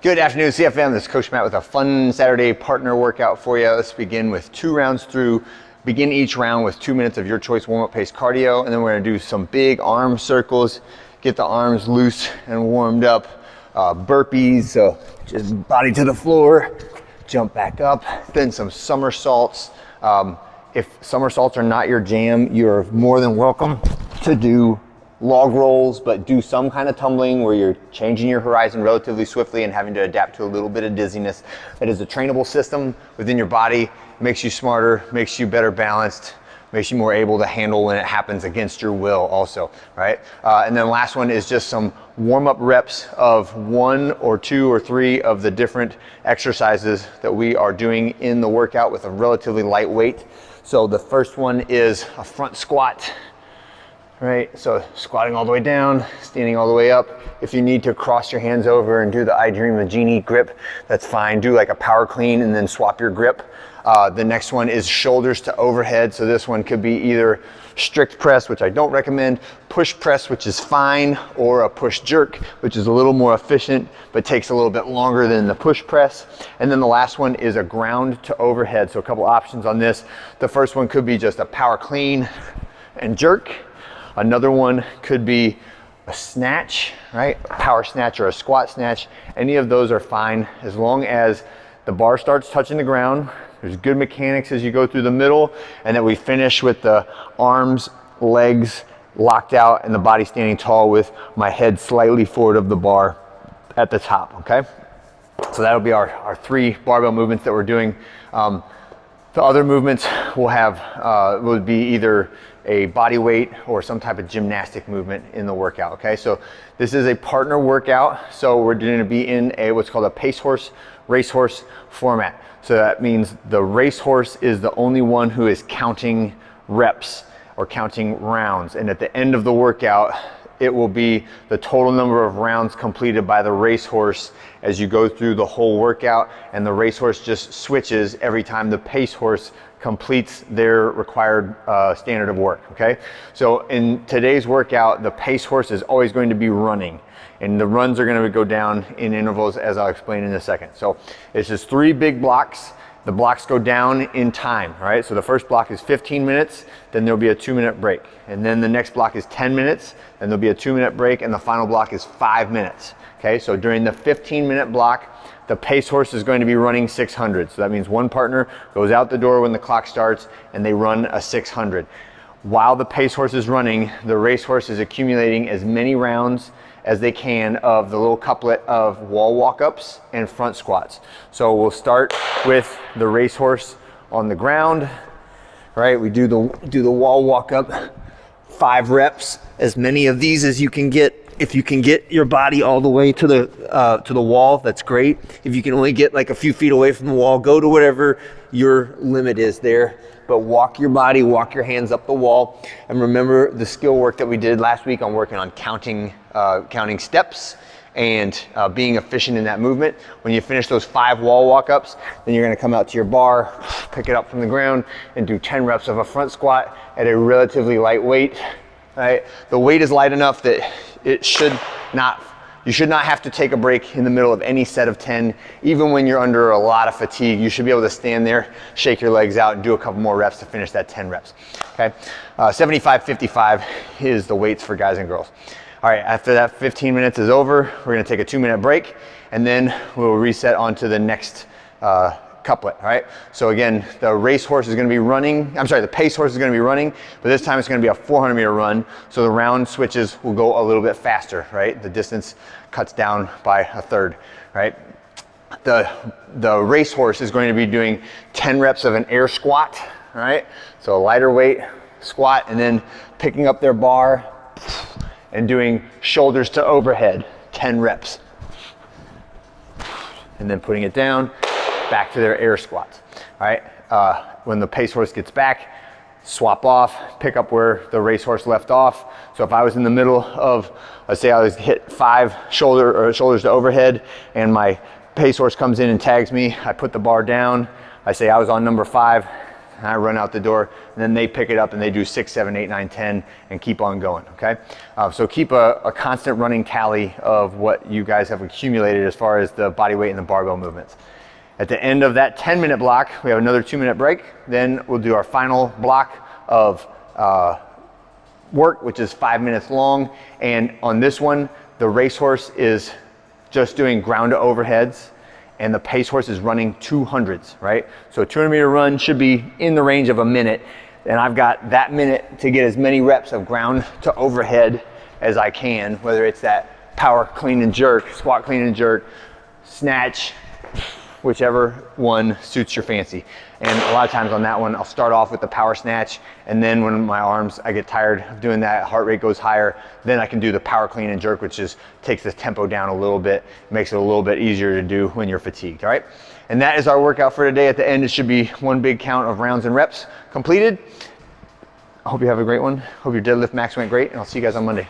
Good afternoon, CFM. This is Coach Matt with a fun Saturday partner workout for you. Let's begin with 2 rounds through. Begin each round with 2 minutes of your choice warm-up pace cardio, and then we're gonna do some big arm circles, get the arms loose and warmed up. Burpees, so just body to the floor, jump back up, then some somersaults. If somersaults are not your jam, you're more than welcome to do log rolls, but do some kind of tumbling where you're changing your horizon relatively swiftly and having to adapt to a little bit of dizziness. It is a trainable system within your body, makes you smarter, makes you better balanced, makes you more able to handle when it happens against your will also, right? And then last one is just some warm-up reps of 1 or 2 or 3 of the different exercises that we are doing in the workout with a relatively light weight. So the first one is a front squat. Right, so squatting all the way down, standing all the way up. If you need to cross your hands over and do the I Dream of Jeannie grip, that's fine. Do like a power clean and then swap your grip. The next one is shoulders to overhead. So this one could be either strict press, which I don't recommend, push press, which is fine, or a push jerk, which is a little more efficient, but takes a little bit longer than the push press. And then the last one is a ground to overhead. So a couple options on this. The first one could be just a power clean and jerk. Another one could be a snatch, right? A power snatch or a squat snatch. Any of those are fine as long as the bar starts touching the ground. There's good mechanics as you go through the middle, and that we finish with the arms, legs locked out and the body standing tall with my head slightly forward of the bar at the top, okay? So that'll be our 3 barbell movements that we're doing. The other movements we'll have would be either a body weight or some type of gymnastic movement in the workout, okay? So this is a partner workout, so we're going to be in a what's called a pace horse, racehorse format. So that means the racehorse is the only one who is counting reps or counting rounds, and at the end of the workout, it will be the total number of rounds completed by the racehorse as you go through the whole workout, and the racehorse just switches every time the pace horse completes their required standard of work, okay? So in today's workout, the pace horse is always going to be running, and the runs are going to go down in intervals as I'll explain in a second. So it's just 3 big blocks. The blocks go down in time, all right? So the first block is 15 minutes, then there'll be a 2-minute break. And then the next block is 10 minutes, then there'll be a 2-minute break, and the final block is 5 minutes, okay? So during the 15-minute block, the pace horse is going to be running 600. So that means one partner goes out the door when the clock starts and they run a 600. While the pace horse is running, the racehorse is accumulating as many rounds as they can of the little couplet of wall walk-ups and front squats. So we'll start with the racehorse on the ground, right? We do the wall walk-up, 5 reps, as many of these as you can get. If you can get your body all the way to the wall, that's great. If you can only get like a few feet away from the wall, go to whatever your limit is there. But walk your body, walk your hands up the wall. And remember the skill work that we did last week on working on counting steps and being efficient in that movement. When you finish those 5 wall walk-ups, then you're gonna come out to your bar, pick it up from the ground, and do 10 reps of a front squat at a relatively light weight. Right? The weight is light enough that you should not have to take a break in the middle of any set of 10. Even when you're under a lot of fatigue, you should be able to stand there, shake your legs out, and do a couple more reps to finish that 10 reps, okay? 75-55 is the weights for guys and girls. All right, after that 15 minutes is over, we're gonna take a 2-minute break, and then we'll reset onto the next couplet, all right? So again, the racehorse is gonna be running, the pace horse is gonna be running, but this time it's gonna be a 400-meter run, so the round switches will go a little bit faster, right? The distance cuts down by a third, right? The racehorse is going to be doing 10 reps of an air squat, all right? So a lighter weight squat, and then picking up their bar and doing shoulders to overhead, 10 reps. And then putting it down, back to their air squats, all right? When the pace horse gets back, swap off, pick up where the racehorse left off. So if I was in the middle of, let's say I was hit 5 shoulders to overhead, and my pace horse comes in and tags me, I put the bar down, I say I was on number 5, and I run out the door, and then they pick it up and they do 6, 7, 8, 9, 10, and keep on going, okay? So keep a constant running tally of what you guys have accumulated as far as the body weight and the barbell movements. At the end of that 10-minute block, we have another 2-minute break. Then we'll do our final block of work, which is 5 minutes long. And on this one, the racehorse is just doing ground to overheads, and the pace horse is running 200s, right? So a 200-meter run should be in the range of a minute, and I've got that minute to get as many reps of ground to overhead as I can, whether it's that power clean and jerk, squat clean and jerk, snatch, whichever one suits your fancy. And a lot of times on that one, I'll start off with the power snatch, and then when my arms, I get tired of doing that, heart rate goes higher, then I can do the power clean and jerk, which just takes the tempo down a little bit, makes it a little bit easier to do when you're fatigued, all right? And that is our workout for today. At the end, it should be one big count of rounds and reps completed. I hope you have a great one. Hope your deadlift max went great, and I'll see you guys on Monday.